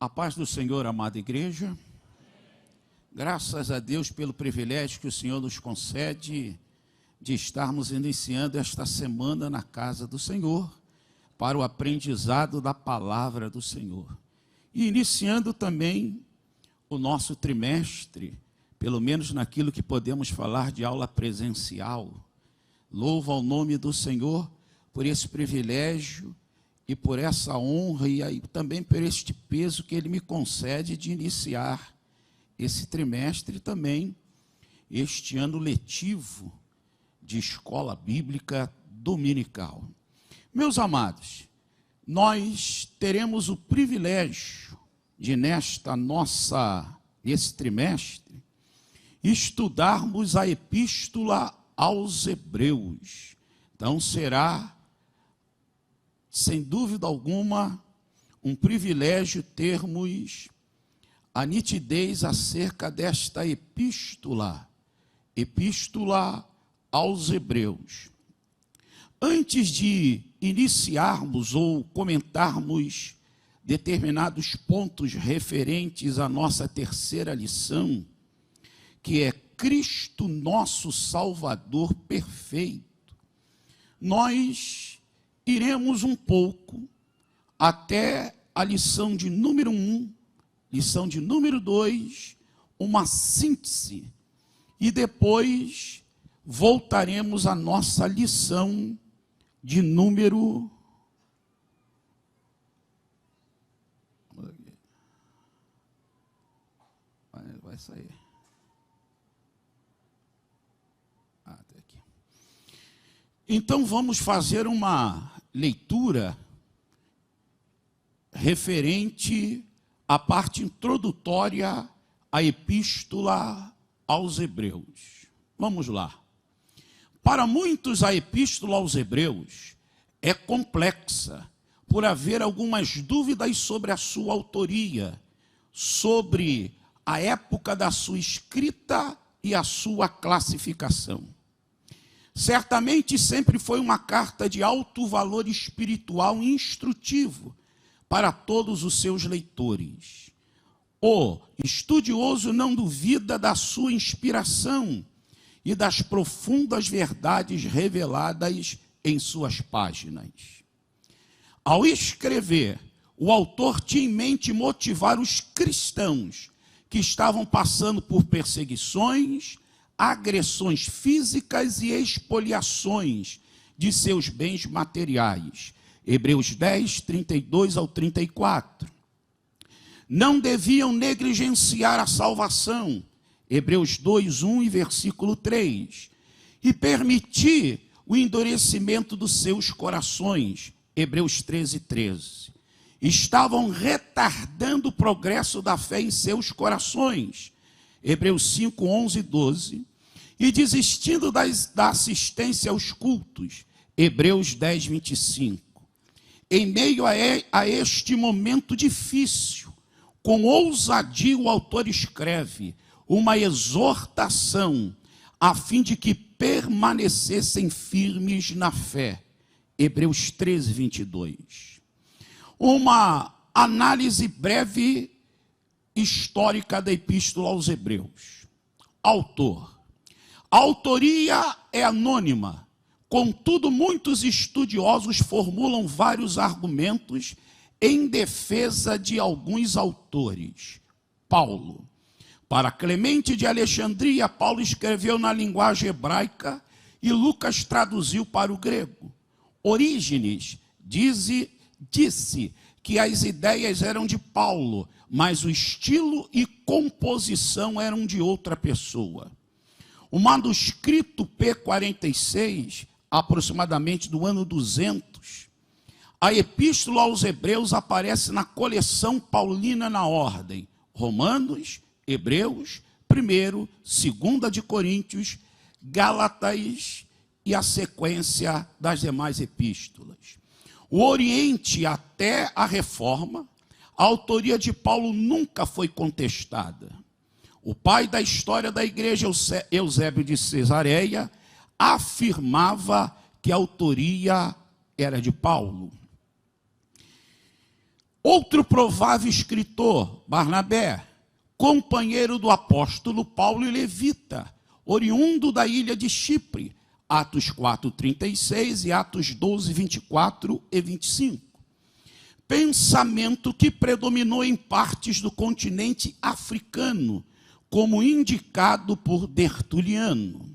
A paz do Senhor, amada igreja. Graças a Deus pelo privilégio que o Senhor nos concede de estarmos iniciando esta semana na casa do Senhor, para o aprendizado da palavra do Senhor. E iniciando também o nosso trimestre, pelo menos naquilo que podemos falar de aula presencial. Louvo ao nome do Senhor por esse privilégio e por essa honra e também por este peso que Ele me concede de iniciar esse trimestre também, este ano letivo de escola bíblica dominical. Meus amados, nós teremos o privilégio de nesse trimestre, estudarmos a epístola aos Hebreus. Então será, sem dúvida alguma, um privilégio termos a nitidez acerca desta epístola aos Hebreus. Antes de iniciarmos ou comentarmos determinados pontos referentes à nossa terceira lição, que é Cristo nosso Salvador perfeito, nós iremos um pouco até a lição de número 1, lição de número 2, uma síntese, e depois voltaremos à nossa lição de número... Vai sair. Tá aqui. Então vamos fazer uma leitura referente à parte introdutória à epístola aos Hebreus. Vamos lá. Para muitos, a epístola aos Hebreus é complexa, por haver algumas dúvidas sobre a sua autoria, sobre a época da sua escrita e a sua classificação. Certamente sempre foi uma carta de alto valor espiritual e instrutivo para todos os seus leitores. O estudioso não duvida da sua inspiração e das profundas verdades reveladas em suas páginas. Ao escrever, o autor tinha em mente motivar os cristãos que estavam passando por perseguições, agressões físicas e expoliações de seus bens materiais. Hebreus 10, 32 ao 34. Não deviam negligenciar a salvação. Hebreus 2, 1 e versículo 3. E permitir o endurecimento dos seus corações. Hebreus 13, 13. Estavam retardando o progresso da fé em seus corações. Hebreus 5, 11 e 12. E desistindo da assistência aos cultos. Hebreus 10, 25. Em meio a este momento difícil, com ousadia o autor escreve uma exortação a fim de que permanecessem firmes na fé. Hebreus 13, 22. Uma análise breve histórica da epístola aos Hebreus. Autor. A autoria é anônima, contudo muitos estudiosos formulam vários argumentos em defesa de alguns autores. Paulo. Para Clemente de Alexandria, Paulo escreveu na linguagem hebraica e Lucas traduziu para o grego. Orígenes disse que as ideias eram de Paulo, mas o estilo e composição eram de outra pessoa. O manuscrito P46, aproximadamente do ano 200, a epístola aos Hebreus aparece na coleção paulina na ordem, Romanos, Hebreus, 1º, 2ª de Coríntios, Gálatas e a sequência das demais epístolas. O Oriente até a Reforma, a autoria de Paulo nunca foi contestada. O pai da história da igreja, Eusébio de Cesareia, afirmava que a autoria era de Paulo. Outro provável escritor, Barnabé, companheiro do apóstolo Paulo e levita, oriundo da ilha de Chipre, Atos 4:36 e Atos 12:24 e 25. Pensamento que predominou em partes do continente africano, como indicado por Tertuliano.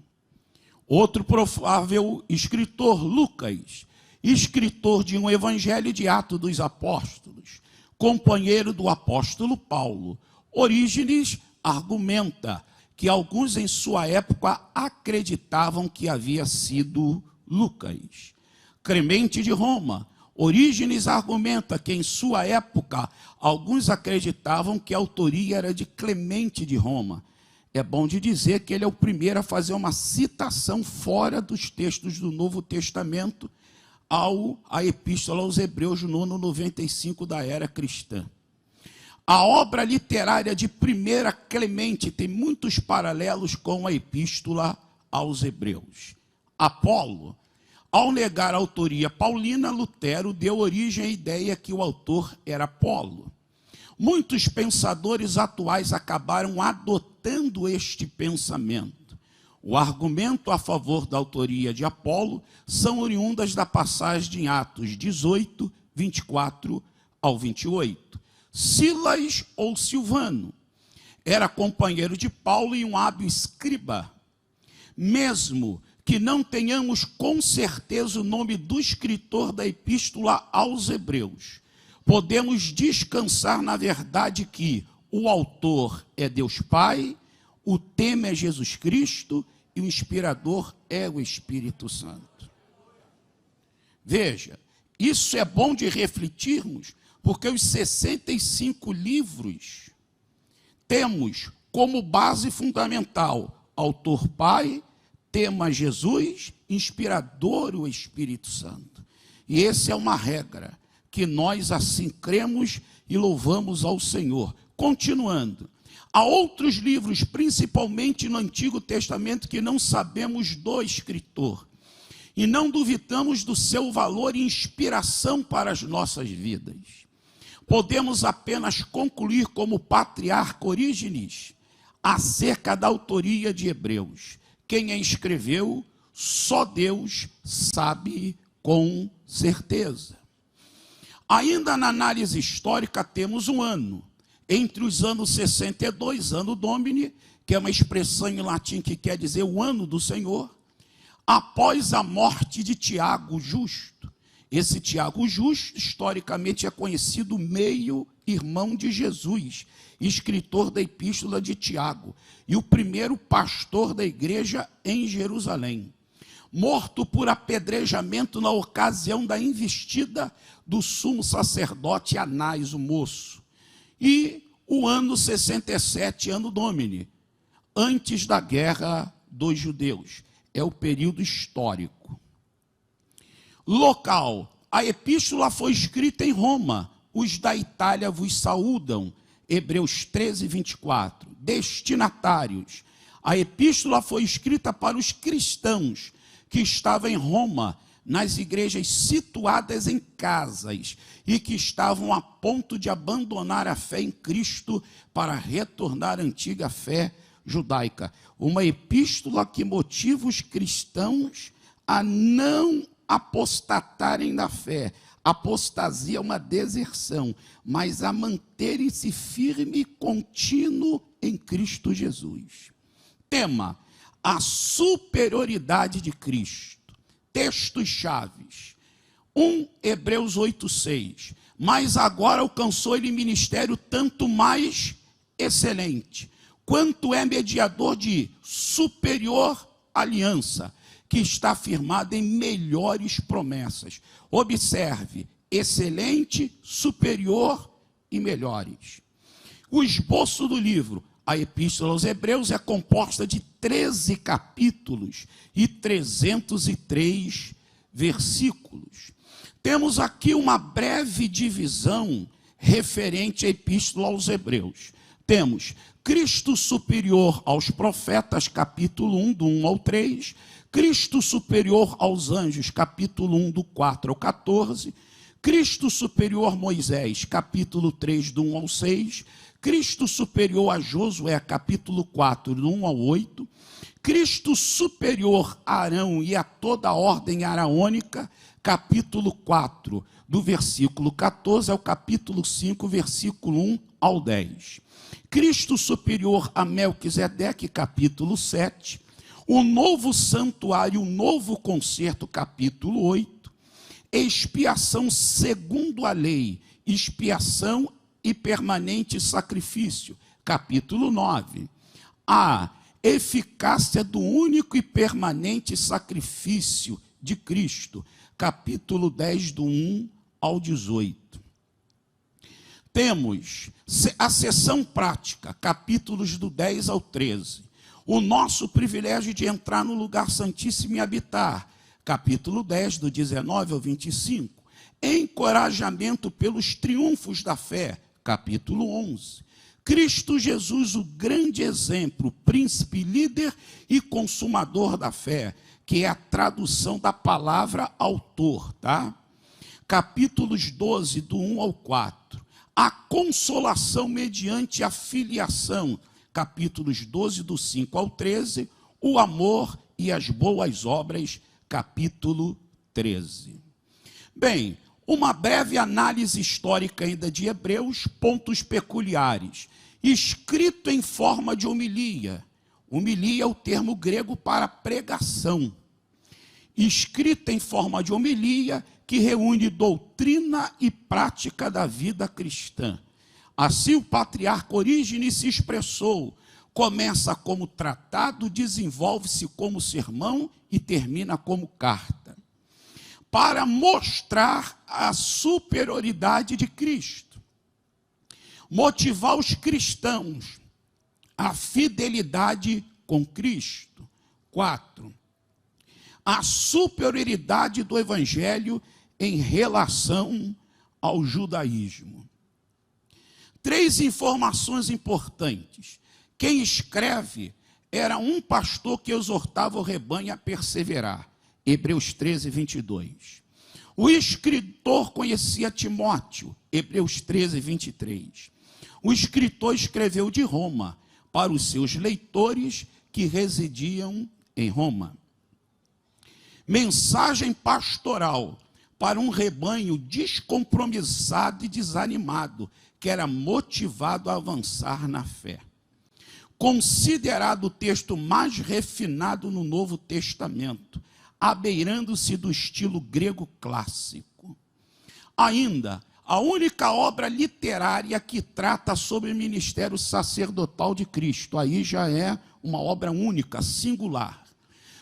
Outro provável escritor, Lucas, escritor de um evangelho de Atos dos Apóstolos, companheiro do apóstolo Paulo. Orígenes argumenta que alguns em sua época acreditavam que havia sido Lucas. Clemente de Roma. Orígenes argumenta que em sua época alguns acreditavam que a autoria era de Clemente de Roma. É bom de dizer que ele é o primeiro a fazer uma citação fora dos textos do Novo Testamento a Epístola aos Hebreus, no ano 95 da era cristã. A obra literária de 1 Clemente tem muitos paralelos com a Epístola aos Hebreus. Apolo, ao negar a autoria paulina, Lutero deu origem à ideia que o autor era Apolo. Muitos pensadores atuais acabaram adotando este pensamento. O argumento a favor da autoria de Apolo são oriundas da passagem em Atos 18, 24 ao 28. Silas ou Silvano era companheiro de Paulo e um hábil escriba. Mesmo que não tenhamos com certeza o nome do escritor da Epístola aos Hebreus, podemos descansar na verdade que o autor é Deus Pai, o tema é Jesus Cristo e o inspirador é o Espírito Santo. Veja, isso é bom de refletirmos, porque os 65 livros temos como base fundamental autor Pai, tema Jesus, inspirador o Espírito Santo. E essa é uma regra que nós assim cremos e louvamos ao Senhor. Continuando, há outros livros, principalmente no Antigo Testamento, que não sabemos do escritor. E não duvidamos do seu valor e inspiração para as nossas vidas. Podemos apenas concluir como patriarca Orígenes acerca da autoria de Hebreus. Quem a escreveu, só Deus sabe com certeza. Ainda na análise histórica temos um ano. Entre os anos 62, ano Domini, que é uma expressão em latim que quer dizer o ano do Senhor, após a morte de Tiago Justo. Esse Tiago Justo, historicamente, é conhecido meio-irmão de Jesus, escritor da Epístola de Tiago, e o primeiro pastor da igreja em Jerusalém. Morto por apedrejamento na ocasião da investida do sumo sacerdote Anás, o moço. E o ano 67, ano Domini, antes da guerra dos judeus. É o período histórico. Local. A epístola foi escrita em Roma. Os da Itália vos saúdam. Hebreus 13, 24. Destinatários. A epístola foi escrita para os cristãos que estavam em Roma, nas igrejas situadas em casas e que estavam a ponto de abandonar a fé em Cristo para retornar à antiga fé judaica. Uma epístola que motiva os cristãos a não apostatarem da fé. Apostasia é uma deserção, mas a manterem-se firme e contínuo em Cristo Jesus. Tema: a superioridade de Cristo. Textos chaves. 1 Hebreus 8:6. Mas agora alcançou ele ministério tanto mais excelente, quanto é mediador de superior aliança, que está firmada em melhores promessas. Observe, excelente, superior e melhores. O esboço do livro, a Epístola aos Hebreus, é composta de 13 capítulos e 303 versículos. Temos aqui uma breve divisão referente à Epístola aos Hebreus. Temos Cristo superior aos profetas, capítulo 1, do 1 ao 3. Cristo superior aos anjos, capítulo 1, do 4 ao 14. Cristo superior Moisés, capítulo 3, do 1 ao 6. Cristo superior a Josué, capítulo 4, do 1 ao 8. Cristo superior a Arão e a toda a ordem araônica, capítulo 4, do versículo 14 ao capítulo 5, versículo 1 ao 10. Cristo superior a Melquisedeque, capítulo 7. O novo santuário, o novo concerto, capítulo 8. Expiação segundo a lei, expiação e permanente sacrifício, capítulo 9. A eficácia do único e permanente sacrifício de Cristo, capítulo 10, do 1 ao 18. Temos a sessão prática, capítulos do 10 ao 13. O nosso privilégio de entrar no lugar santíssimo e habitar, capítulo 10, do 19 ao 25. Encorajamento pelos triunfos da fé, capítulo 11. Cristo Jesus, o grande exemplo, príncipe, líder e consumador da fé, que é a tradução da palavra autor, tá? Capítulos 12, do 1 ao 4. A consolação mediante a filiação, capítulos 12, do 5 ao 13. O amor e as boas obras, capítulo 13. Bem, uma breve análise histórica ainda de Hebreus, pontos peculiares. Escrito em forma de homilia. Homilia é o termo grego para pregação. Escrito em forma de homilia, que reúne doutrina e prática da vida cristã. Assim o patriarca Orígenes se expressou. Começa como tratado, desenvolve-se como sermão e termina como carta. Para mostrar a superioridade de Cristo. Motivar os cristãos à fidelidade com Cristo. 4. A superioridade do Evangelho em relação ao judaísmo. 3 informações importantes. Quem escreve era um pastor que exortava o rebanho a perseverar. Hebreus 13, 22. O escritor conhecia Timóteo. Hebreus 13, 23. O escritor escreveu de Roma para os seus leitores que residiam em Roma. Mensagem pastoral para um rebanho descompromissado e desanimado, que era motivado a avançar na fé. Considerado o texto mais refinado no Novo Testamento, abeirando-se do estilo grego clássico. Ainda, a única obra literária que trata sobre o ministério sacerdotal de Cristo, aí já é uma obra única, singular.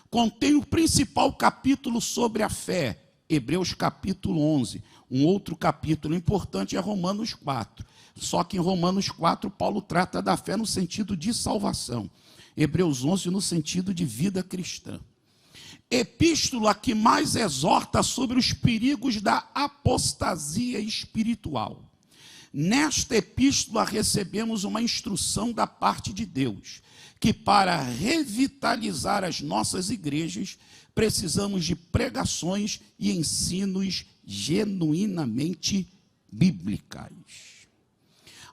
Contém o principal capítulo sobre a fé, Hebreus capítulo 11. Um outro capítulo importante é Romanos 4. Só que em Romanos 4, Paulo trata da fé no sentido de salvação. Hebreus 11 no sentido de vida cristã. Epístola que mais exorta sobre os perigos da apostasia espiritual. Nesta epístola recebemos uma instrução da parte de Deus, que para revitalizar as nossas igrejas, precisamos de pregações e ensinos genuinamente bíblicas.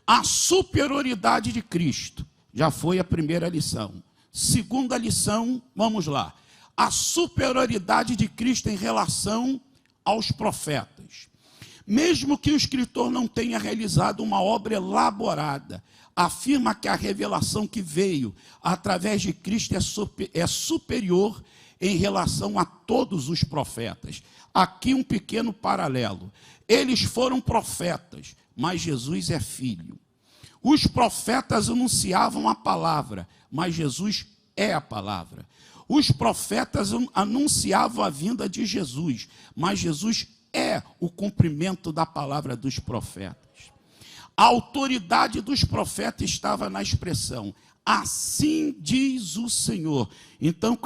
A superioridade de Cristo, já foi a primeira lição. Segunda lição, vamos lá. A superioridade de Cristo em relação aos profetas. Mesmo que o escritor não tenha realizado uma obra elaborada, afirma que a revelação que veio através de Cristo é superior em relação a todos os profetas. Aqui um pequeno paralelo. Eles foram profetas, mas Jesus é filho. Os profetas anunciavam a palavra, mas Jesus é a palavra. Os profetas anunciavam a vinda de Jesus, mas Jesus é o cumprimento da palavra dos profetas. A autoridade dos profetas estava na expressão, assim diz o Senhor. Então,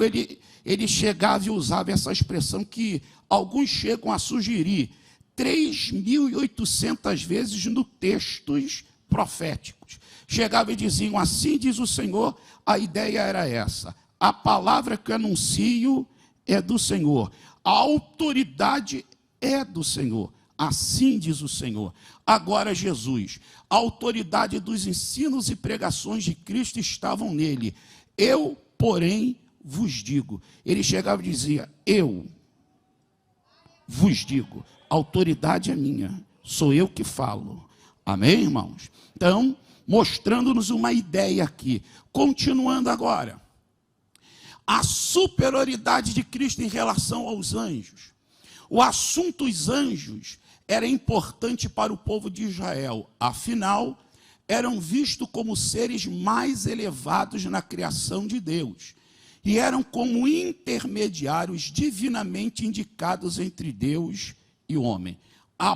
ele chegava e usava essa expressão que alguns chegam a sugerir 3.800 vezes no textos proféticos. Chegavam e diziam, assim diz o Senhor, a ideia era essa. A palavra que eu anuncio é do Senhor. A autoridade é do Senhor. Assim diz o Senhor. Agora Jesus, a autoridade dos ensinos e pregações de Cristo estavam nele. Eu, porém, vos digo. Ele chegava e dizia, eu vos digo, a autoridade é minha, sou eu que falo. Amém, irmãos? Então, mostrando-nos uma ideia aqui. Continuando agora. A superioridade de Cristo em relação aos anjos. O assunto dos anjos era importante para o povo de Israel. Afinal, eram vistos como seres mais elevados na criação de Deus. E eram como intermediários divinamente indicados entre Deus e o homem.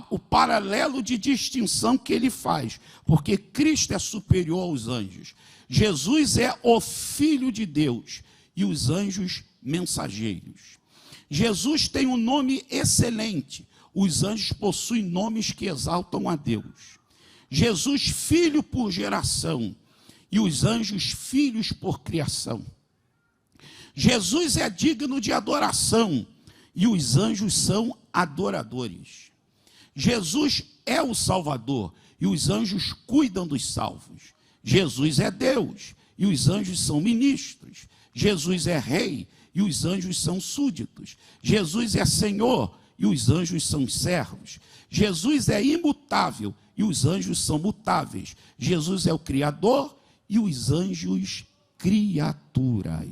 O paralelo de distinção que ele faz, porque Cristo é superior aos anjos. Jesus é o Filho de Deus e os anjos mensageiros. Jesus tem um nome excelente. Os anjos possuem nomes que exaltam a Deus. Jesus, filho por geração, e os anjos, filhos por criação. Jesus é digno de adoração, e os anjos são adoradores. Jesus é o Salvador, e os anjos cuidam dos salvos. Jesus é Deus, e os anjos são ministros. Jesus é rei, e os anjos são súditos. Jesus é Senhor, e os anjos são servos. Jesus é imutável, e os anjos são mutáveis. Jesus é o Criador, e os anjos criaturas.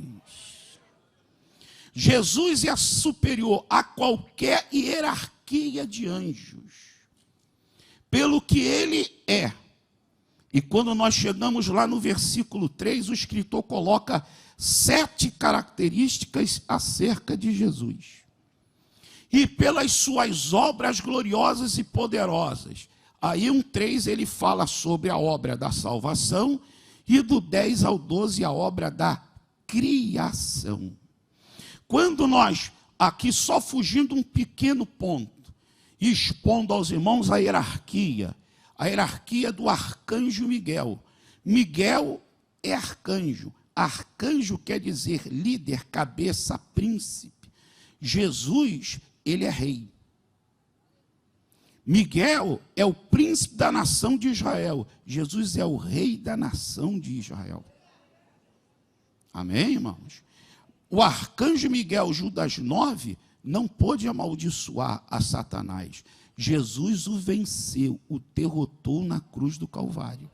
Jesus é superior a qualquer hierarquia de anjos, pelo que ele é. E quando nós chegamos lá no versículo 3, o escritor coloca 7 características acerca de Jesus. E pelas suas obras gloriosas e poderosas. Aí 1:3 ele fala sobre a obra da salvação, e do 10 ao 12 a obra da criação. Quando nós, aqui só fugindo um pequeno ponto, e expondo aos irmãos a hierarquia do arcanjo Miguel. Miguel é arcanjo. Arcanjo quer dizer líder, cabeça, príncipe. Jesus, ele é rei. Miguel é o príncipe da nação de Israel. Jesus é o rei da nação de Israel. Amém, irmãos? O arcanjo Miguel, Judas 9, não pôde amaldiçoar a Satanás. Jesus o venceu, o derrotou na cruz do Calvário.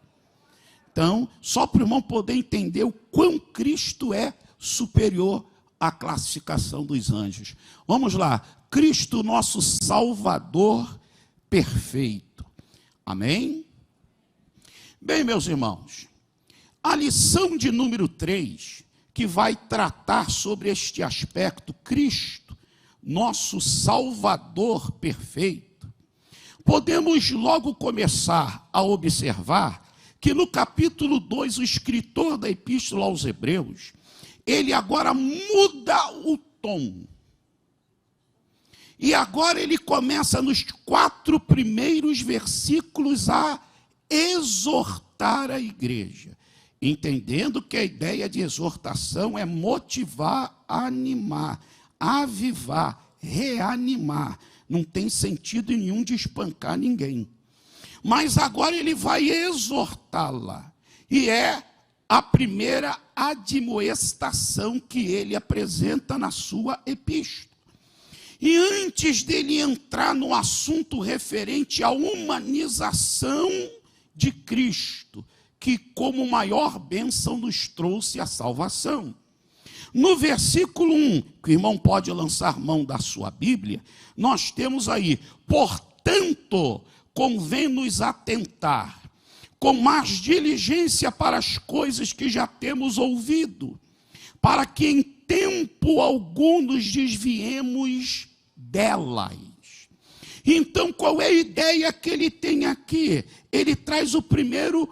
Então, só para o irmão poder entender o quão Cristo é superior à classificação dos anjos. Vamos lá. Cristo, nosso Salvador perfeito. Amém? Bem, meus irmãos, a lição de número 3, que vai tratar sobre este aspecto, Cristo, nosso Salvador perfeito, podemos logo começar a observar que no capítulo 2, o escritor da Epístola aos Hebreus, ele agora muda o tom. E agora ele começa nos 4 primeiros versículos a exortar a igreja, entendendo que a ideia de exortação é motivar, animar, avivar, reanimar. Não tem sentido nenhum de espancar ninguém. Mas agora ele vai exortá-la. E é a primeira admoestação que ele apresenta na sua epístola. E antes dele entrar no assunto referente à humanização de Cristo, que como maior bênção nos trouxe a salvação. No versículo 1, que o irmão pode lançar mão da sua Bíblia, nós temos aí, portanto, convém-nos atentar com mais diligência para as coisas que já temos ouvido, para que em tempo algum nos desviemos delas. Então, qual é a ideia que ele tem aqui? Ele traz o primeiro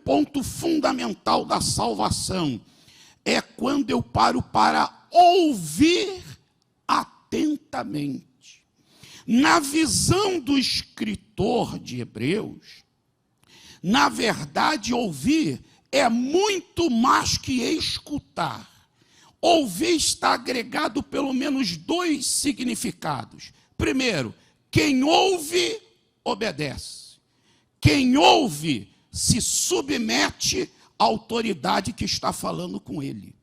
ponto fundamental da salvação. É quando eu paro para ouvir atentamente. Na visão do escritor de Hebreus, na verdade, ouvir é muito mais que escutar. Ouvir está agregado pelo menos 2 significados. Primeiro, Quem ouve, obedece. Quem ouve, se submete à autoridade que está falando com ele.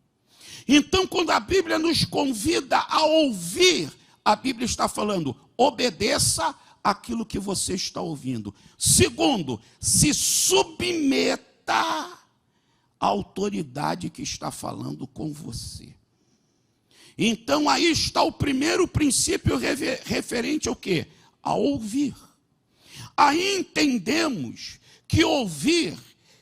Então, quando a Bíblia nos convida a ouvir, a Bíblia está falando, obedeça aquilo que você está ouvindo. Segundo, se submeta à autoridade que está falando com você. Então, aí está o primeiro princípio referente ao quê? A ouvir. Aí entendemos que ouvir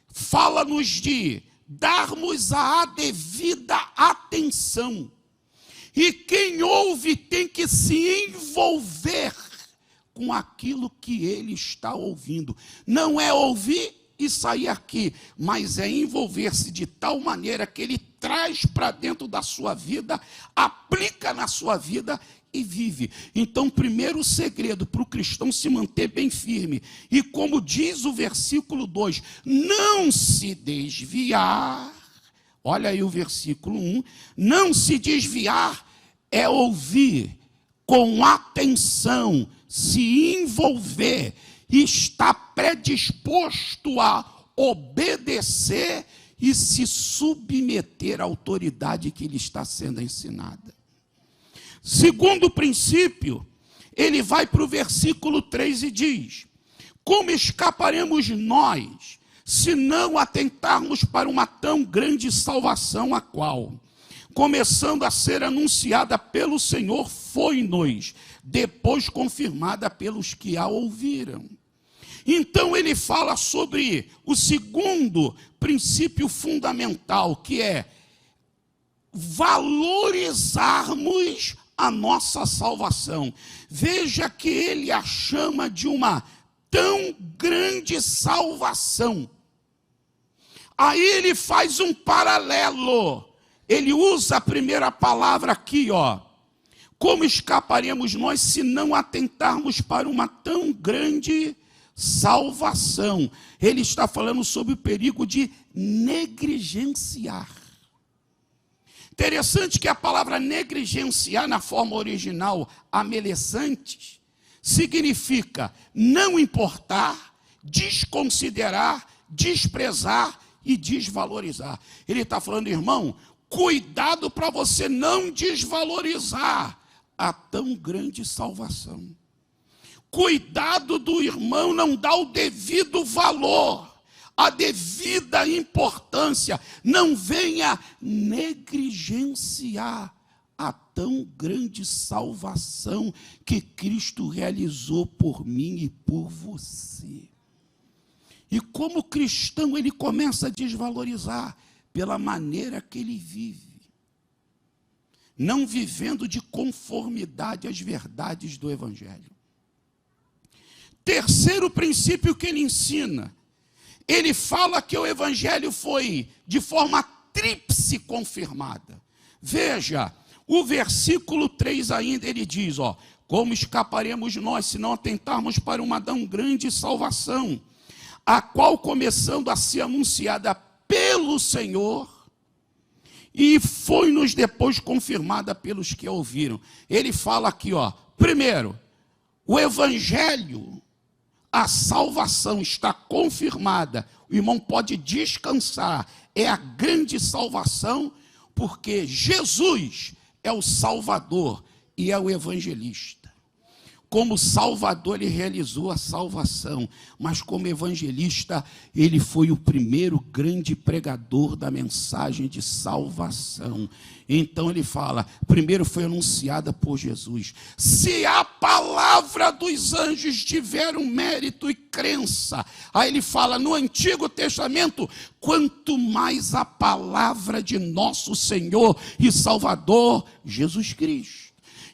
fala-nos de darmos a devida atenção. E quem ouve tem que se envolver com aquilo que ele está ouvindo. Não é ouvir e sair aqui, mas é envolver-se de tal maneira que ele traz para dentro da sua vida, aplica na sua vida e vive. Então, primeiro segredo para o cristão se manter bem firme, e como diz o versículo 2, não se desviar, olha aí o versículo 1, não se desviar é ouvir com atenção, se envolver, estar predisposto a obedecer e se submeter à autoridade que lhe está sendo ensinada. Segundo princípio, ele vai para o versículo 3 e diz: como escaparemos nós, se não atentarmos para uma tão grande salvação, a qual, começando a ser anunciada pelo Senhor, foi-nos, depois confirmada pelos que a ouviram. Então ele fala sobre o segundo princípio fundamental, que é valorizarmos a nossa salvação. Veja que ele a chama de uma tão grande salvação. Aí ele faz um paralelo. Ele usa a primeira palavra aqui, ó. Como escaparemos nós se não atentarmos para uma tão grande salvação? Ele está falando sobre o perigo de negligenciar. Interessante que a palavra negligenciar, na forma original, amelessantes, significa não importar, desconsiderar, desprezar e desvalorizar. Ele está falando, irmão, cuidado para você não desvalorizar a tão grande salvação. Cuidado do irmão não dar o devido valor, a devida importância. Não venha negligenciar a tão grande salvação que Cristo realizou por mim e por você. E como cristão ele começa a desvalorizar pela maneira que ele vive, não vivendo de conformidade às verdades do Evangelho. Terceiro princípio que ele ensina, ele fala que o Evangelho foi de forma tríplice confirmada. Veja, o versículo 3 ainda ele diz, ó, como escaparemos nós se não atentarmos para uma tão grande salvação, a qual começando a ser anunciada pelo Senhor, e foi-nos depois confirmada pelos que a ouviram. Ele fala aqui, ó, primeiro, o Evangelho, a salvação está confirmada, o irmão pode descansar, é a grande salvação, porque Jesus é o Salvador e é o evangelista. Como Salvador, ele realizou a salvação, mas como evangelista, ele foi o primeiro grande pregador da mensagem de salvação. Então ele fala, primeiro foi anunciada por Jesus. Se a palavra dos anjos tiver um mérito e crença, aí ele fala no Antigo Testamento, quanto mais a palavra de nosso Senhor e Salvador, Jesus Cristo.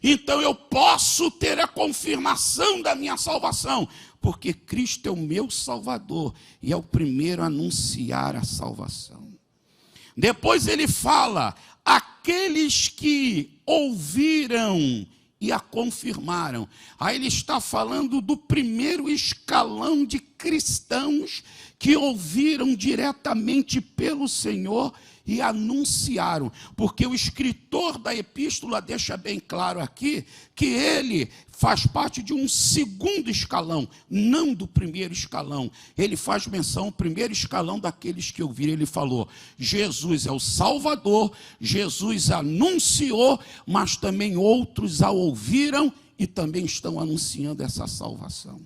Então eu posso ter a confirmação da minha salvação, porque Cristo é o meu Salvador e é o primeiro a anunciar a salvação. Depois ele fala, aqueles que ouviram e a confirmaram. Aí ele está falando do primeiro escalão de cristãos que ouviram diretamente pelo Senhor e anunciaram, porque o escritor da epístola deixa bem claro aqui que ele faz parte de um segundo escalão, não do primeiro escalão. Ele faz menção ao primeiro escalão daqueles que ouviram. Ele falou: Jesus é o Salvador, Jesus anunciou, mas também outros a ouviram e também estão anunciando essa salvação.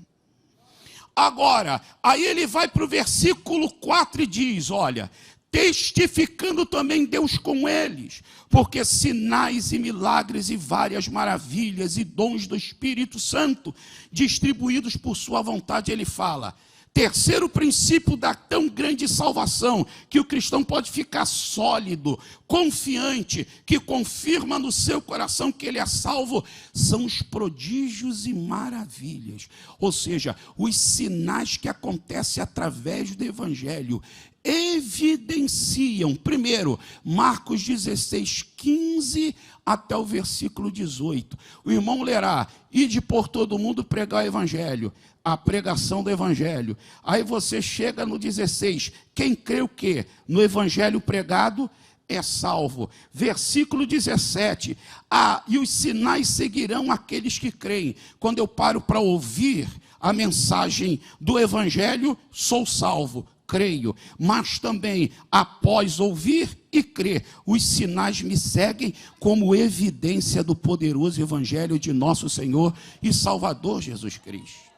Agora, aí ele vai para o versículo 4 e diz: olha, testificando também Deus com eles, porque sinais e milagres e várias maravilhas e dons do Espírito Santo, distribuídos por sua vontade, ele fala. Terceiro princípio da tão grande salvação, que o cristão pode ficar sólido, confiante, que confirma no seu coração que ele é salvo, são os prodígios e maravilhas. Ou seja, os sinais que acontecem através do Evangelho evidenciam, primeiro, Marcos 16, 15 até o versículo 18. O irmão lerá: ide por todo mundo pregar o Evangelho, a pregação do Evangelho. Aí você chega no 16, quem crê o quê? No Evangelho pregado é salvo. Versículo 17, e os sinais seguirão aqueles que creem. Quando eu paro para ouvir a mensagem do Evangelho, sou salvo, creio, mas também após ouvir e crer, os sinais me seguem como evidência do poderoso Evangelho de nosso Senhor e Salvador Jesus Cristo.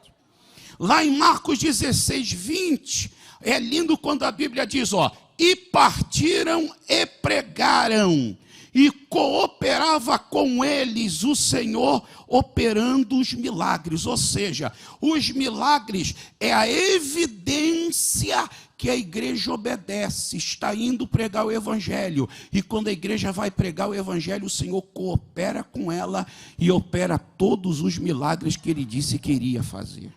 Lá em Marcos 16, 20, é lindo quando a Bíblia diz, e partiram e pregaram, e cooperava com eles o Senhor, operando os milagres. Ou seja, os milagres é a evidência que a igreja obedece, está indo pregar o Evangelho, e quando a igreja vai pregar o Evangelho, o Senhor coopera com ela, e opera todos os milagres que ele disse que iria fazer.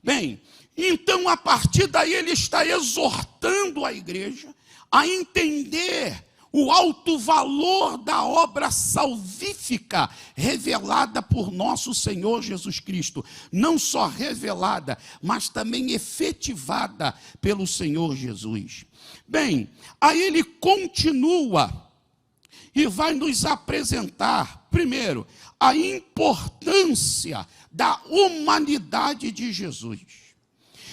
Bem, então a partir daí ele está exortando a igreja a entender o alto valor da obra salvífica revelada por nosso Senhor Jesus Cristo. Não só revelada, mas também efetivada pelo Senhor Jesus. Bem, aí ele continua e vai nos apresentar, primeiro, a importância da humanidade de Jesus.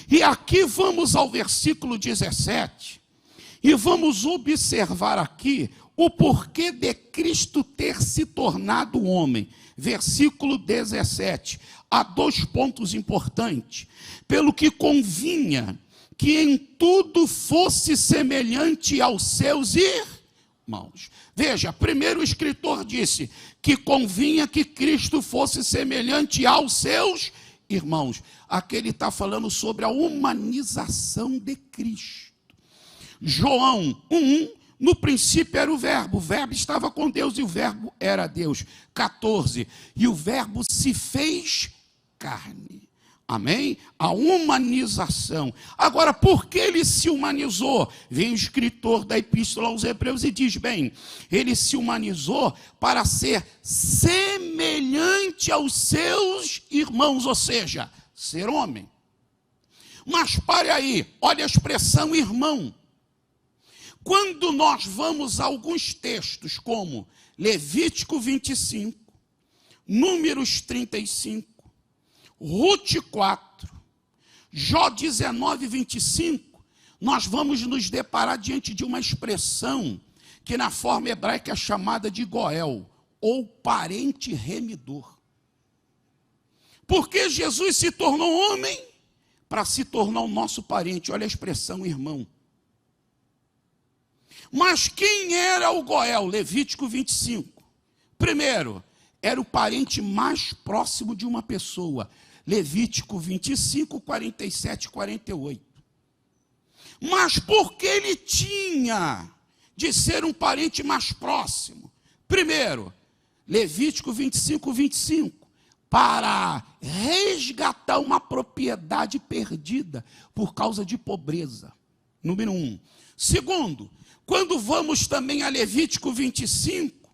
E aqui vamos ao versículo 17, e vamos observar aqui o porquê de Cristo ter se tornado homem. Versículo 17, há 2 pontos importantes. Pelo que convinha que em tudo fosse semelhante aos seus irmãos. Veja, primeiro o escritor disse que convinha que Cristo fosse semelhante aos seus irmãos. Aqui ele está falando sobre a humanização de Cristo. João 1, no princípio era o verbo estava com Deus e o verbo era Deus. 14, e o verbo se fez carne. Amém? A humanização. Agora, por que ele se humanizou? Vem o escritor da epístola aos Hebreus e diz, bem, ele se humanizou para ser semelhante aos seus irmãos, ou seja, ser homem. Mas pare aí, olha a expressão irmão. Quando nós vamos a alguns textos, como Levítico 25, Números 35, Rute 4, Jó 19, 25, nós vamos nos deparar diante de uma expressão que na forma hebraica é chamada de Goel, ou parente remidor. Porque Jesus se tornou homem para se tornar o nosso parente. Olha a expressão irmão. Mas quem era o Goel? Levítico 25. Primeiro, era o parente mais próximo de uma pessoa. Levítico 25, 47 e 48. Mas por que ele tinha de ser um parente mais próximo? Primeiro, Levítico 25, 25. Para resgatar uma propriedade perdida por causa de pobreza. Número 1. Segundo, quando vamos também a Levítico 25,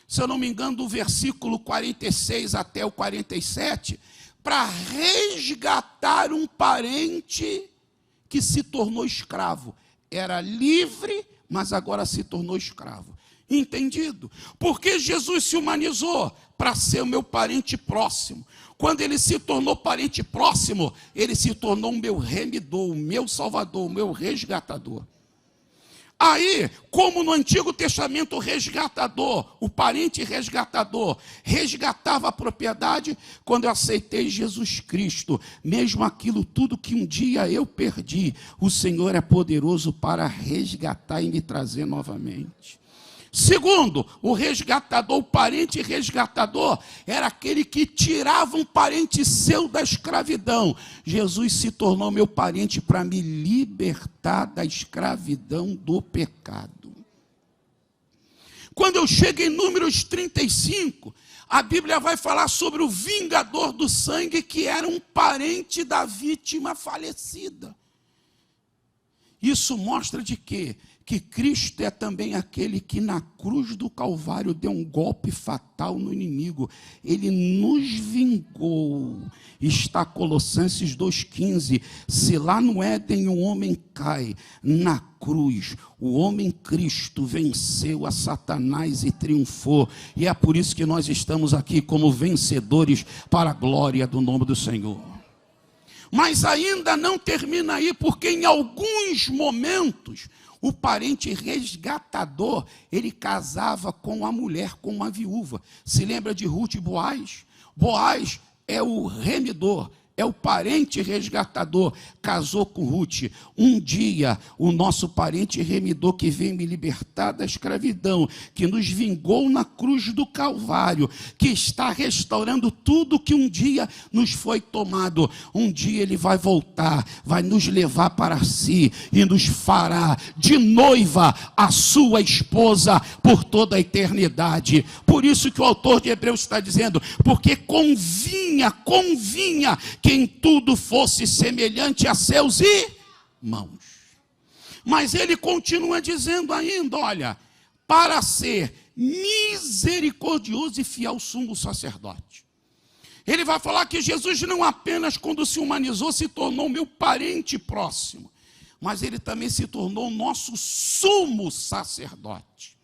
se eu não me engano, do versículo 46 até o 47, para resgatar um parente que se tornou escravo. Era livre, mas agora se tornou escravo. Entendido? Porque Jesus se humanizou para ser o meu parente próximo. Quando ele se tornou parente próximo, ele se tornou o meu remidor, o meu salvador, o meu resgatador. Aí, como no Antigo Testamento o resgatador, o parente resgatador, resgatava a propriedade, quando eu aceitei Jesus Cristo, mesmo aquilo tudo que um dia eu perdi, o Senhor é poderoso para resgatar e me trazer novamente. Segundo, o resgatador, o parente resgatador, era aquele que tirava um parente seu da escravidão. Jesus se tornou meu parente para me libertar da escravidão do pecado. Quando eu chego em Números 35, a Bíblia vai falar sobre o vingador do sangue, que era um parente da vítima falecida. Isso mostra de quê? Que Cristo é também aquele que na cruz do Calvário deu um golpe fatal no inimigo. Ele nos vingou. Está Colossenses 2,15. Se lá no Éden o homem cai, na cruz, o homem Cristo venceu a Satanás e triunfou. E é por isso que nós estamos aqui como vencedores para a glória do nome do Senhor. Mas ainda não termina aí, porque em alguns momentos o parente resgatador, ele casava com a mulher, com uma viúva. Se lembra de Ruth e Boaz? Boaz é o remidor, é o parente resgatador, casou com Ruth. Um dia, o nosso parente remidor que veio me libertar da escravidão, que nos vingou na cruz do Calvário, que está restaurando tudo que um dia nos foi tomado. Um dia ele vai voltar, vai nos levar para si e nos fará de noiva a sua esposa por toda a eternidade. Por isso que o autor de Hebreus está dizendo, porque convinha que em tudo fosse semelhante a seus irmãos. Mas ele continua dizendo ainda, olha, para ser misericordioso e fiel sumo sacerdote. Ele vai falar que Jesus não apenas quando se humanizou se tornou meu parente próximo, mas ele também se tornou nosso sumo sacerdote.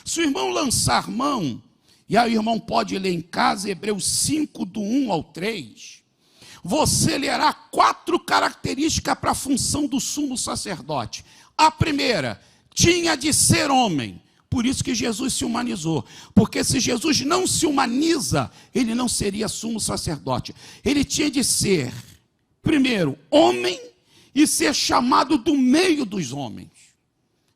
Se o irmão lançar mão, e aí o irmão pode ler em casa Hebreus 5, do 1 ao 3, você lerá 4 características para a função do sumo sacerdote. A primeira, tinha de ser homem. Por isso que Jesus se humanizou. Porque se Jesus não se humaniza, ele não seria sumo sacerdote. Ele tinha de ser, primeiro, homem e ser chamado do meio dos homens.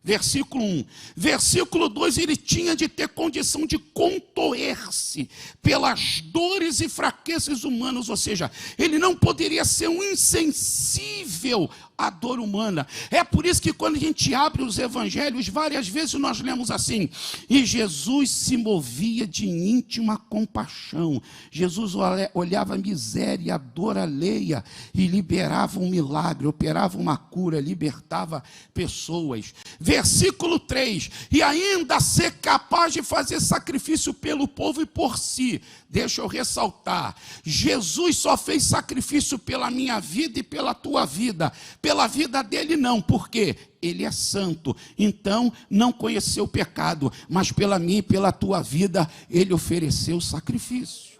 Versículo 1. Versículo 2, ele tinha de ter condição de contorcer-se pelas dores e fraquezas humanas, ou seja, ele não poderia ser um insensível à dor humana. É por isso que quando a gente abre os evangelhos, várias vezes nós lemos assim, e Jesus se movia de íntima compaixão. Jesus olhava a miséria, a dor alheia e liberava um milagre, operava uma cura, libertava pessoas. Versículo 3, e ainda ser capaz de fazer sacrifício pelo povo e por si. Deixa eu ressaltar, Jesus só fez sacrifício pela minha vida e pela tua vida, pela vida dele não, porque ele é santo, então não conheceu o pecado, mas pela minha e pela tua vida, ele ofereceu sacrifício.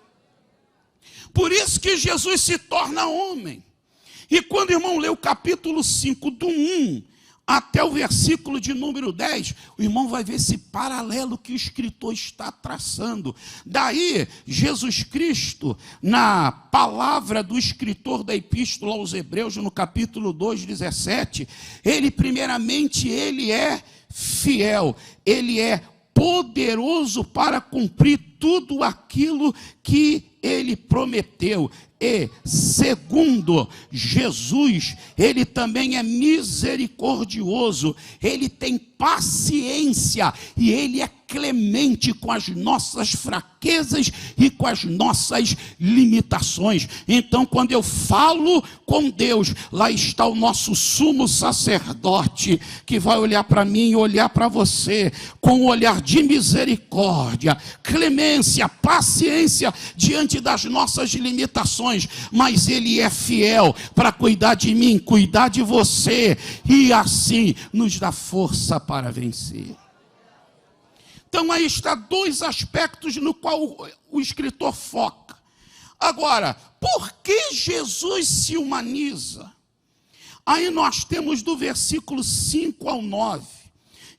Por isso que Jesus se torna homem. E quando o irmão lê o capítulo 5, do 1 até o versículo de número 10, o irmão vai ver esse paralelo que o escritor está traçando. Daí, Jesus Cristo, na palavra do escritor da Epístola aos Hebreus, no capítulo 2, 17, ele primeiramente, ele é fiel, ele é poderoso para cumprir tudo aquilo que ele prometeu. E segundo, Jesus, ele também é misericordioso, ele tem paciência e ele é clemente com as nossas fraquezas e com as nossas limitações. Então, quando eu falo com Deus, lá está o nosso sumo sacerdote, que vai olhar para mim e olhar para você, com um olhar de misericórdia, clemência, paciência, diante das nossas limitações. tribulações, mas Ele é fiel para cuidar de mim, cuidar de você, e assim nos dá força para vencer. Então aí está dois aspectos no qual o escritor foca. Agora, por que Jesus se humaniza? Aí nós temos do versículo 5 ao 9.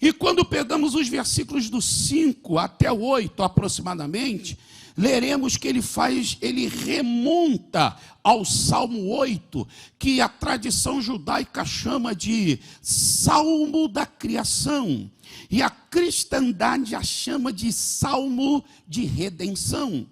E quando pegamos os versículos do 5 até o 8 aproximadamente, leremos que ele remonta ao Salmo 8, que a tradição judaica chama de Salmo da Criação, e a cristandade a chama de Salmo de Redenção.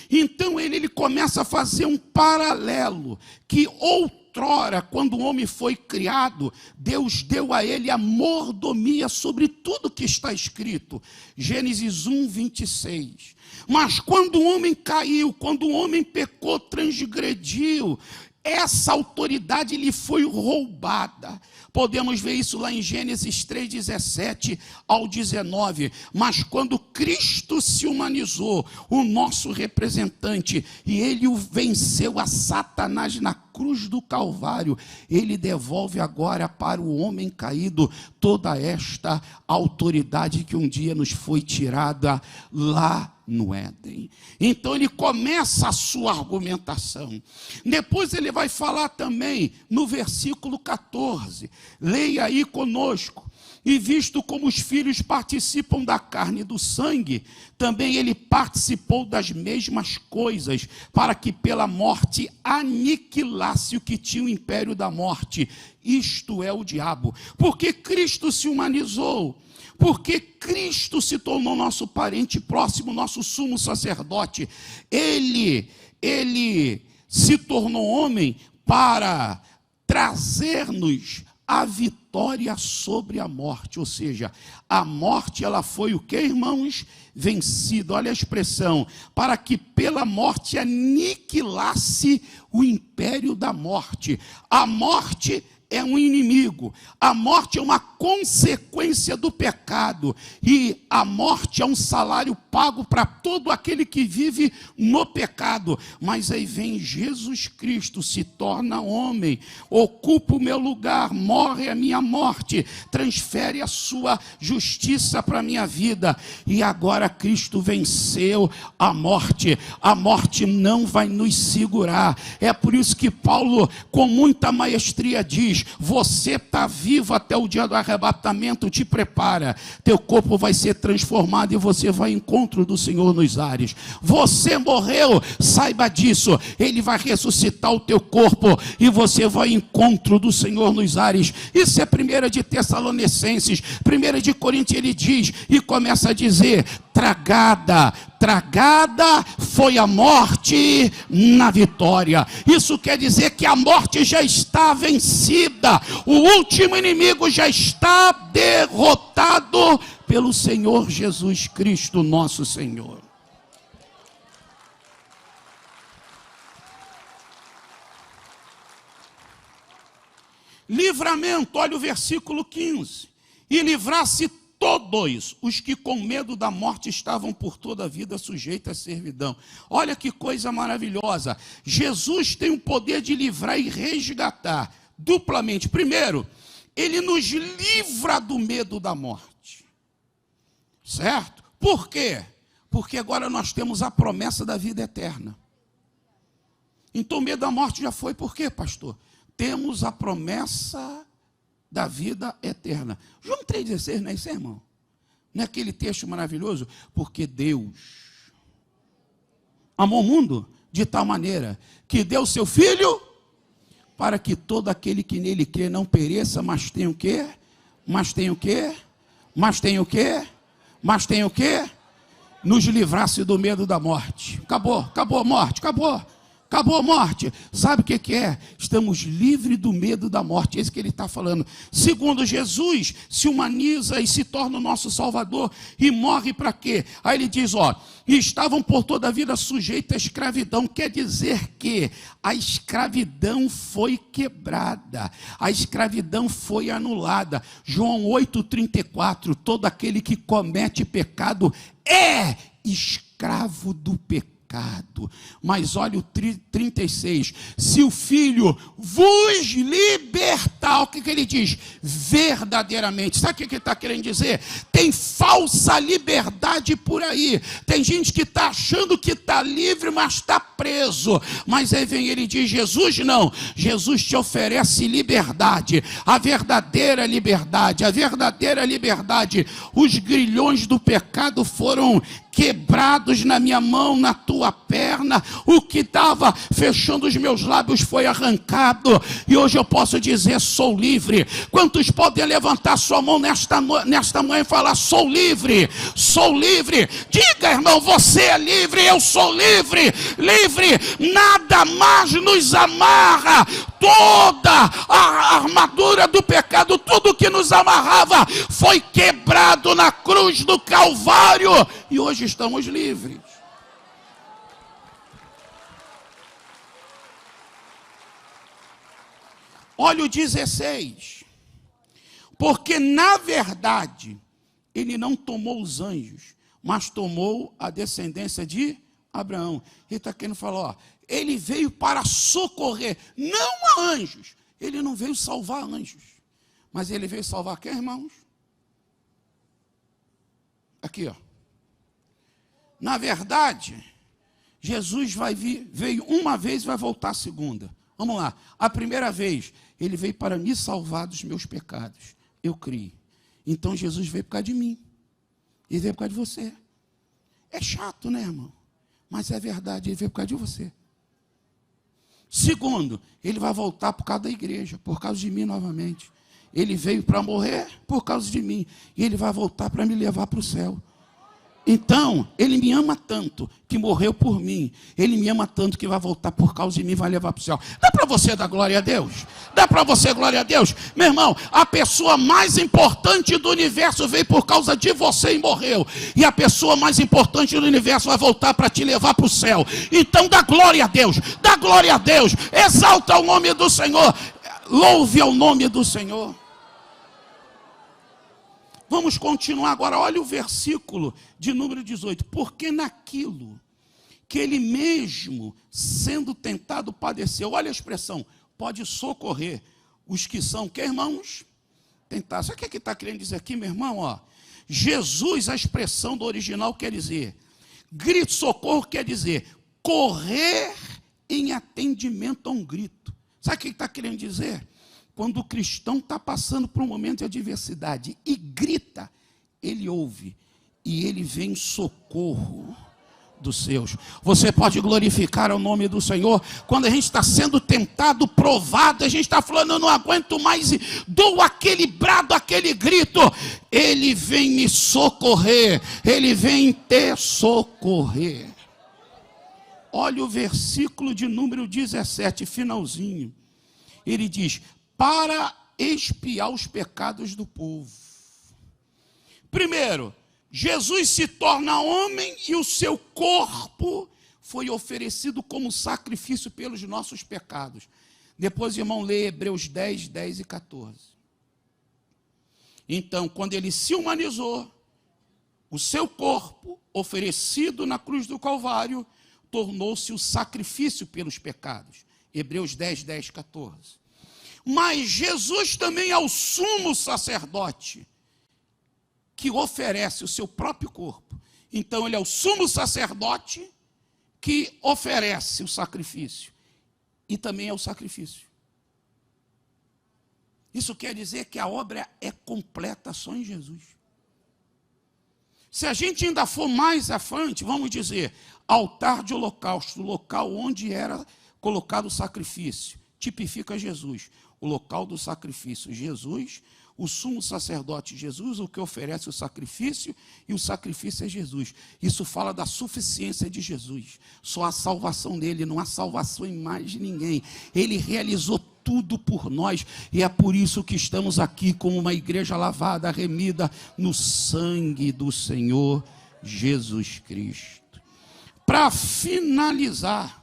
Então ele começa a fazer um paralelo, que outrora, quando o homem foi criado, Deus deu a ele a mordomia sobre tudo que está escrito. Gênesis 1, 26. Mas quando o homem caiu, quando o homem pecou, transgrediu, essa autoridade lhe foi roubada. Podemos ver isso lá em Gênesis 3, 17 ao 19. Mas quando Cristo se humanizou, o nosso representante, e ele o venceu a Satanás na cruz do Calvário, ele devolve agora para o homem caído toda esta autoridade que um dia nos foi tirada lá no Éden. Então ele começa a sua argumentação. Depois ele vai falar também no versículo 14. Leia aí conosco. E visto como os filhos participam da carne e do sangue, também ele participou das mesmas coisas, para que pela morte aniquilasse o que tinha o império da morte, isto é o diabo. Porque Cristo se humanizou, porque Cristo se tornou nosso parente próximo, nosso sumo sacerdote. Ele se tornou homem para trazer-nos a vitória sobre a morte, ou seja, a morte ela foi o que, irmãos? Vencida, olha a expressão, para que pela morte aniquilasse o império da morte. A morte é um inimigo, a morte é uma consequência do pecado, e a morte é um salário pago para todo aquele que vive no pecado. Mas aí vem Jesus Cristo, se torna homem, ocupa o meu lugar, morre a minha morte, transfere a sua justiça para a minha vida, e agora Cristo venceu a morte não vai nos segurar. É por isso que Paulo, com muita maestria, diz: você está vivo até o dia do arrebatamento, te prepara, teu corpo vai ser transformado e você vai ao encontro do Senhor nos ares. Você morreu, saiba disso, ele vai ressuscitar o teu corpo e você vai ao encontro do Senhor nos ares. Isso é 1 de Tessalonicenses, 1 de Coríntios, ele diz e começa a dizer: tragada foi a morte na vitória. Isso quer dizer que a morte já está vencida, o último inimigo já está derrotado pelo Senhor Jesus Cristo, nosso Senhor. Livramento, olha o versículo 15. E livrar-se todos os que com medo da morte estavam por toda a vida sujeitos à servidão. Olha que coisa maravilhosa. Jesus tem o poder de livrar e resgatar duplamente. Primeiro, ele nos livra do medo da morte. Certo? Por quê? Porque agora nós temos a promessa da vida eterna. Então o medo da morte já foi. Por quê, pastor? Temos a promessa da vida eterna. João 3,16, não é isso, irmão? Não é aquele texto maravilhoso? Porque Deus amou o mundo de tal maneira que deu seu Filho para que todo aquele que nele crê não pereça, mas tenha o quê? Mas tenha o quê? Mas tenha o quê? Mas tenha o quê? Nos livrasse do medo da morte. Acabou a morte, acabou a morte. Sabe o que é? Estamos livres do medo da morte. É isso que ele está falando. Segundo, Jesus se humaniza e se torna o nosso Salvador e morre para quê? Aí ele diz, e estavam por toda a vida sujeitos à escravidão. Quer dizer que a escravidão foi quebrada, a escravidão foi anulada. João 8,34, todo aquele que comete pecado é escravo do pecado. pecado. Mas olha o 36. Se o Filho vos libertar, o que ele diz? Verdadeiramente. Sabe o que ele está querendo dizer? Tem falsa liberdade por aí. Tem gente que está achando que está livre, mas está preso. Mas aí vem ele e diz, Jesus não. Jesus te oferece liberdade. A verdadeira liberdade. A verdadeira liberdade. Os grilhões do pecado foram quebrados na minha mão, na tua perna. O que estava fechando os meus lábios foi arrancado. E hoje eu posso dizer, sou livre. Quantos podem levantar sua mão nesta manhã e falar, sou livre, sou livre. Diga, irmão, você é livre, eu sou livre. Livre, nada mais nos amarra. Toda a armadura do pecado, tudo que nos amarrava, foi quebrado na cruz do Calvário. E hoje estamos livres. Olha o 16. Porque na verdade, ele não tomou os anjos, mas tomou a descendência de Abraão. Ele está querendo falar, ó, ele veio para socorrer, não a anjos. Ele não veio salvar anjos, mas ele veio salvar quem, irmãos? Aqui, ó. Na verdade, Jesus veio uma vez e vai voltar a segunda. Vamos lá. A primeira vez, ele veio para me salvar dos meus pecados. Eu criei. Então Jesus veio por causa de mim. Ele veio por causa de você. É chato, né, irmão? Mas é verdade, ele veio por causa de você. Segundo, ele vai voltar por causa da igreja, por causa de mim novamente. Ele veio para morrer por causa de mim. E ele vai voltar para me levar para o céu. Então, ele me ama tanto que morreu por mim. Ele me ama tanto que vai voltar por causa de mim e vai levar para o céu. Dá para você dar glória a Deus? Dá para você glória a Deus? Meu irmão, a pessoa mais importante do universo veio por causa de você e morreu. E a pessoa mais importante do universo vai voltar para te levar para o céu. Então dá glória a Deus. Dá glória a Deus. Exalta o nome do Senhor. Louve ao nome do Senhor. Vamos continuar agora, olha o versículo de número 18. Porque naquilo que ele mesmo, sendo tentado, padeceu. Olha a expressão, pode socorrer os que são, que irmãos? Tentados. Sabe o que está querendo dizer aqui, meu irmão? Ó, Jesus, a expressão do original quer dizer, grito, socorro quer dizer, correr em atendimento a um grito. Sabe o que está querendo dizer? Quando o cristão está passando por um momento de adversidade e grita, ele ouve e ele vem em socorro dos seus. Você pode glorificar o nome do Senhor. Quando a gente está sendo tentado, provado, a gente está falando, eu não aguento mais, e dou aquele brado, aquele grito, ele vem me socorrer, ele vem te socorrer. Olha o versículo de número 17, finalzinho. Ele diz, para expiar os pecados do povo. Primeiro, Jesus se torna homem e o seu corpo foi oferecido como sacrifício pelos nossos pecados. Depois, irmão, lê Hebreus 10, 10 e 14. Então, quando ele se humanizou, o seu corpo, oferecido na cruz do Calvário, tornou-se o sacrifício pelos pecados. Hebreus 10, 10, 14. Mas Jesus também é o sumo sacerdote, que oferece o seu próprio corpo. Então ele é o sumo sacerdote que oferece o sacrifício. E também é o sacrifício. Isso quer dizer que a obra é completa só em Jesus. Se a gente ainda for mais à frente, vamos dizer, altar de holocausto, local onde era colocado o sacrifício, tipifica Jesus. O local do sacrifício, Jesus, o sumo sacerdote Jesus, o que oferece o sacrifício, e o sacrifício é Jesus. Isso fala da suficiência de Jesus. Só a salvação dele, não há salvação em mais de ninguém. Ele realizou tudo por nós, e é por isso que estamos aqui como uma igreja lavada, remida no sangue do Senhor Jesus Cristo. Para finalizar,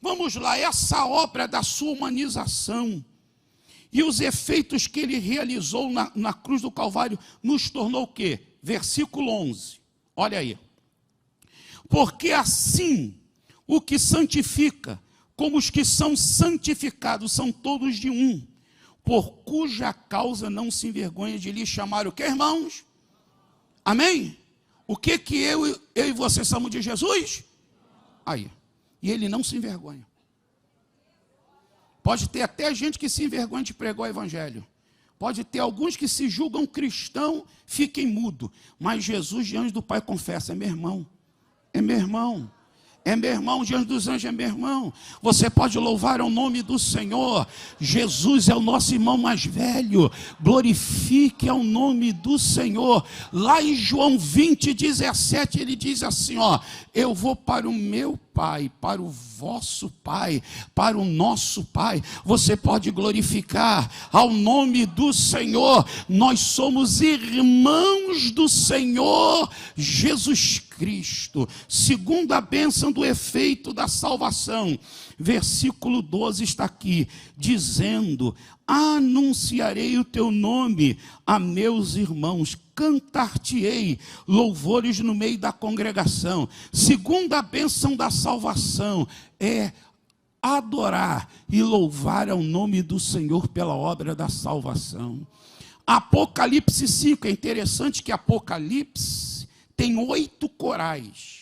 vamos lá, essa obra da sua humanização e os efeitos que ele realizou na cruz do Calvário nos tornou o quê? Versículo 11, olha aí. Porque assim o que santifica, como os que são santificados, são todos de um, por cuja causa não se envergonha de lhe chamar o que, irmãos? Amém? O que eu e você somos de Jesus? Aí. E ele não se envergonha. Pode ter até gente que se envergonha de pregar o evangelho. Pode ter alguns que se julgam cristão, fiquem mudo. Mas Jesus diante do Pai confessa, é meu irmão. É meu irmão. É meu irmão, diante dos anjos é meu irmão. Você pode louvar o nome do Senhor. Jesus é o nosso irmão mais velho. Glorifique ao nome do Senhor. Lá em João 20:17 ele diz assim, ó: eu vou para o meu Pai, para o vosso Pai, para o nosso Pai. Você pode glorificar ao nome do Senhor. Nós somos irmãos do Senhor Jesus Cristo. Segundo a bênção do efeito da salvação, versículo 12 está aqui, dizendo: anunciarei o teu nome a meus irmãos, cantar-te-ei louvores no meio da congregação. Segundo a bênção da salvação, é adorar e louvar ao nome do Senhor pela obra da salvação. Apocalipse 5, é interessante que Apocalipse tem 8 corais.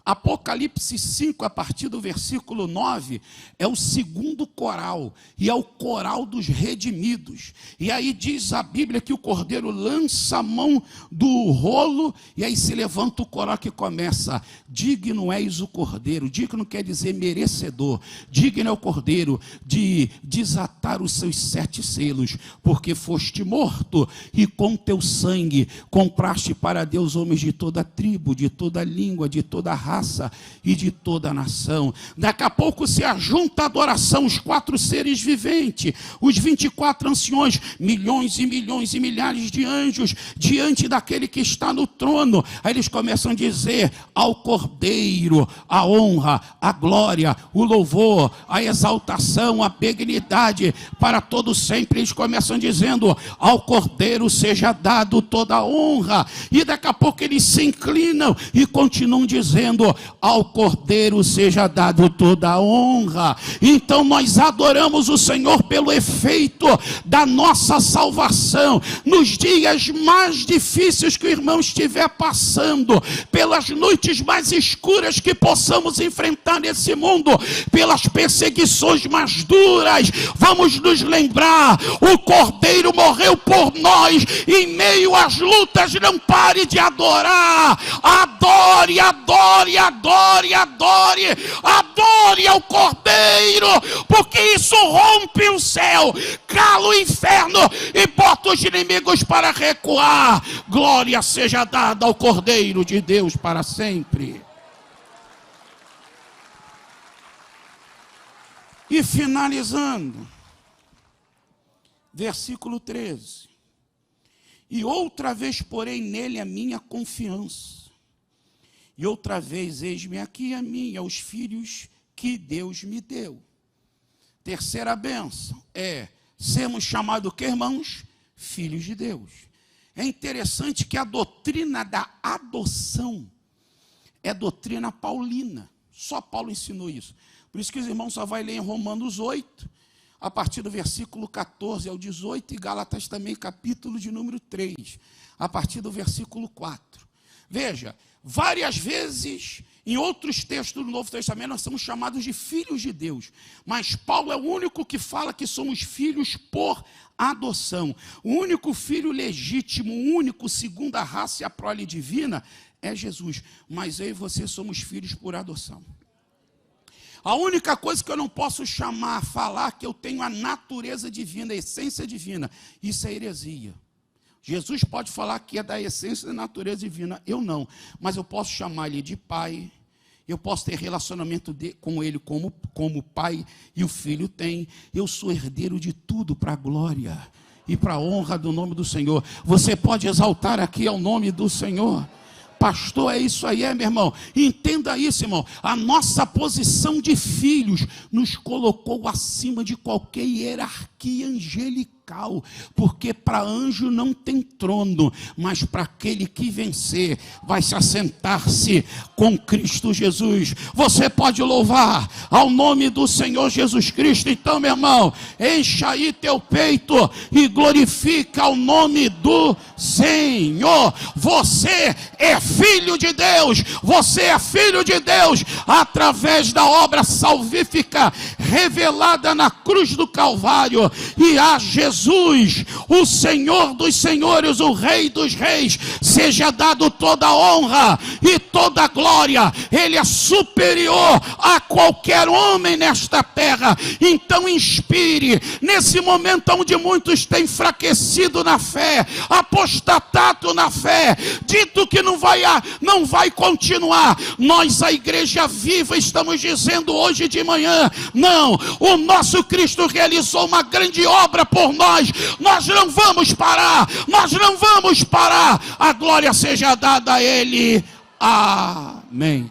Apocalipse 5, a partir do versículo 9, é o segundo coral, e é o coral dos redimidos. E aí diz a Bíblia que o cordeiro lança a mão do rolo, e aí se levanta o coral que começa: digno és o cordeiro. Digno quer dizer merecedor. Digno é o cordeiro de desatar os seus 7 selos, porque foste morto, e com teu sangue compraste para Deus homens de toda tribo, de toda língua, de toda raça e de toda a nação. Daqui a pouco se ajunta a adoração, os 4 seres viventes, os 24 anciões, milhões e milhões e milhares de anjos, diante daquele que está no trono. Aí eles começam a dizer: ao Cordeiro a honra, a glória, o louvor, a exaltação, a benignidade para todo sempre. Eles começam dizendo: ao Cordeiro seja dado toda a honra. E daqui a pouco eles se inclinam e continuam dizendo: ao Cordeiro seja dado toda a honra. Então nós adoramos o Senhor pelo efeito da nossa salvação. Nos dias mais difíceis que o irmão estiver passando, pelas noites mais escuras que possamos enfrentar nesse mundo, pelas perseguições mais duras, vamos nos lembrar: o Cordeiro morreu por nós. Em meio às lutas, não pare de adorar. Adore, adore, adore, adore, adore ao Cordeiro, porque isso rompe o céu, cala o inferno e bota os inimigos para recuar. Glória seja dada ao Cordeiro de Deus para sempre. E finalizando, versículo 13: e outra vez porei nele a minha confiança. E outra vez, eis-me aqui a mim, aos filhos que Deus me deu. Terceira bênção é sermos chamados, que, irmãos? Filhos de Deus. É interessante que a doutrina da adoção é doutrina paulina. Só Paulo ensinou isso. Por isso que os irmãos só vai ler em Romanos 8, a partir do versículo 14 ao 18, e Gálatas também, capítulo de número 3, a partir do versículo 4. Veja, várias vezes, em outros textos do Novo Testamento, nós somos chamados de filhos de Deus. Mas Paulo é o único que fala que somos filhos por adoção. O único filho legítimo, o único segundo a raça e a prole divina é Jesus. Mas eu e você somos filhos por adoção. A única coisa que eu não posso falar que eu tenho a natureza divina, a essência divina, isso é heresia. Jesus pode falar que é da essência da natureza divina, eu não. Mas eu posso chamar ele de pai, eu posso ter relacionamento com ele como pai e o filho tem. Eu sou herdeiro de tudo para a glória e para a honra do nome do Senhor. Você pode exaltar aqui ao nome do Senhor. Pastor, é isso aí, meu irmão. Entenda isso, irmão. A nossa posição de filhos nos colocou acima de qualquer hierarquia. aqui angelical, porque para anjo não tem trono, mas para aquele que vencer, vai se assentar-se com Cristo Jesus. Você pode louvar ao nome do Senhor Jesus Cristo. Então, meu irmão, encha aí teu peito e glorifica o nome do Senhor. Você é filho de Deus, você é filho de Deus, através da obra salvífica revelada na cruz do Calvário, e a Jesus, o Senhor dos senhores, o Rei dos reis, seja dado toda a honra e toda a glória. Ele é superior a qualquer homem nesta terra. Então inspire, nesse momento onde muitos têm enfraquecido na fé, apostatado na fé, dito que não vai continuar, nós, a Igreja Viva, estamos dizendo hoje de manhã, não, o nosso Cristo realizou uma grande obra por nós não vamos parar, a glória seja dada a Ele. Amém.